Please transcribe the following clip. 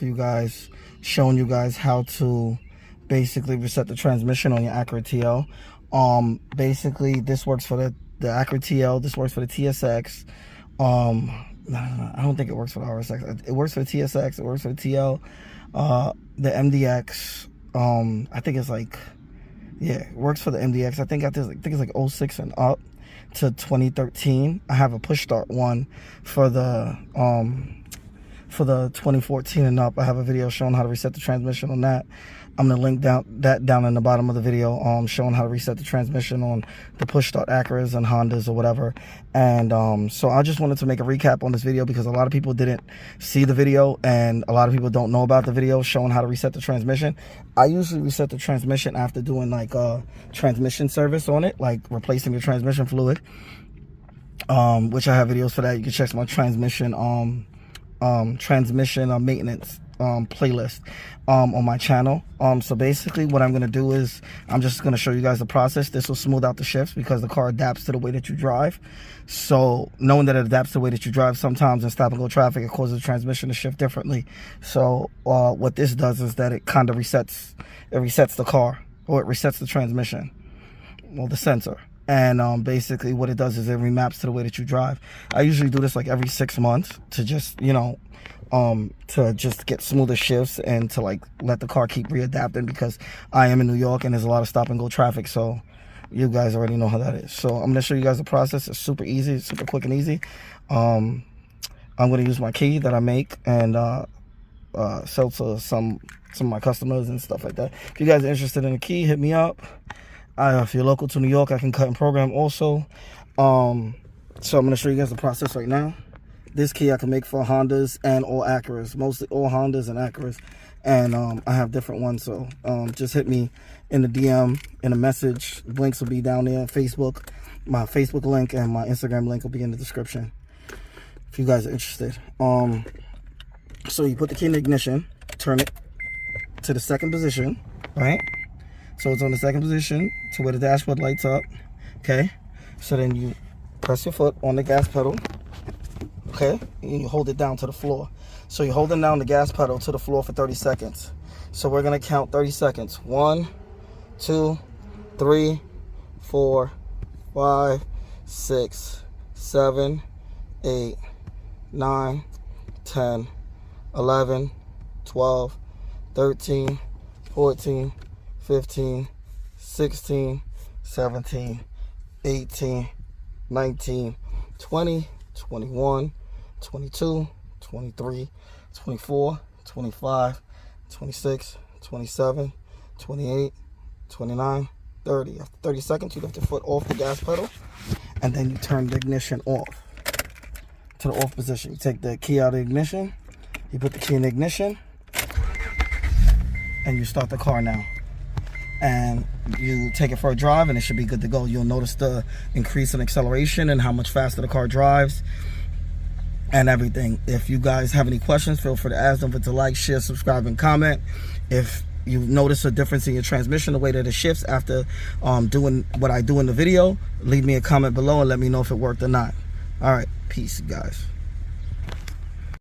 for you guys, showing you guys how to basically reset the transmission on your Acura TL. Basically this works for the Acura TL, this works for the TSX. I don't think it works for the RSX. It works for the TSX, it works for the TL, the MDX. I think it's like, yeah, it works for the MDX. I think it's like 06 and up to 2013. I have a push start one for the 2014 and up. I have a video showing how to reset the transmission on that. I'm gonna link that down in the bottom of the video, showing how to reset the transmission on the push start Acuras and Hondas or whatever. And so I just wanted to make a recap on this video because a lot of people didn't see the video and a lot of people don't know about the video showing how to reset the transmission. I usually reset the transmission after doing like a transmission service on it, like replacing the transmission fluid, which I have videos for that. You can check my transmission maintenance playlist on my channel. So basically what I'm going to do is I'm just going to show you guys the process. This will smooth out the shifts because the car adapts to the way that you drive. So knowing that it adapts to the way that you drive, sometimes in stop and go traffic it causes the transmission to shift differently. So what this does is that it kind of resets the car, or it resets the transmission, well, the sensor. And basically what it does is it remaps to the way that you drive. I usually do this like every 6 months to just, you know, to just get smoother shifts and to like let the car keep readapting, because I am in New York and there's a lot of stop and go traffic. So you guys already know how that is. So I'm going to show you guys the process. It's super easy, it's super quick and easy. I'm going to use my key that I make and sell to some of my customers and stuff like that. If you guys are interested in a key, hit me up. If you're local to New York, I can cut and program also. So I'm going to show you guys the process right now. This key I can make for Hondas and all Acuras, mostly all Hondas and Acuras. And I have different ones, so just hit me in the DM, in a message. Links will be down there. Facebook, my Facebook link and my Instagram link will be in the description if you guys are interested. So you put the key in the ignition, turn it to the second position, right? So it's on the second position to where the dashboard lights up, okay? So then you press your foot on the gas pedal, okay? And you hold it down to the floor. So you're holding down the gas pedal to the floor for 30 seconds. So we're gonna count 30 seconds. 1, 2, 3, 4, 5, 6, 7, 8, 9, 10, 11, 12, 13, 14, 15, 16, 17, 18, 19, 20, 21, 22, 23, 24, 25, 26, 27, 28, 29, 30. After 30 seconds, you lift your foot off the gas pedal and then you turn the ignition off to the off position. You take the key out of the ignition, you put the key in the ignition, and you start the car now. And you take it for a drive and it should be good to go. You'll notice the increase in acceleration and how much faster the car drives and everything. If you guys have any questions, feel free to ask. Don't forget to like, share, subscribe, and comment. If you notice a difference in your transmission, the way that it shifts after doing what I do in the video, leave me a comment below and let me know if it worked or not. All right, peace, guys.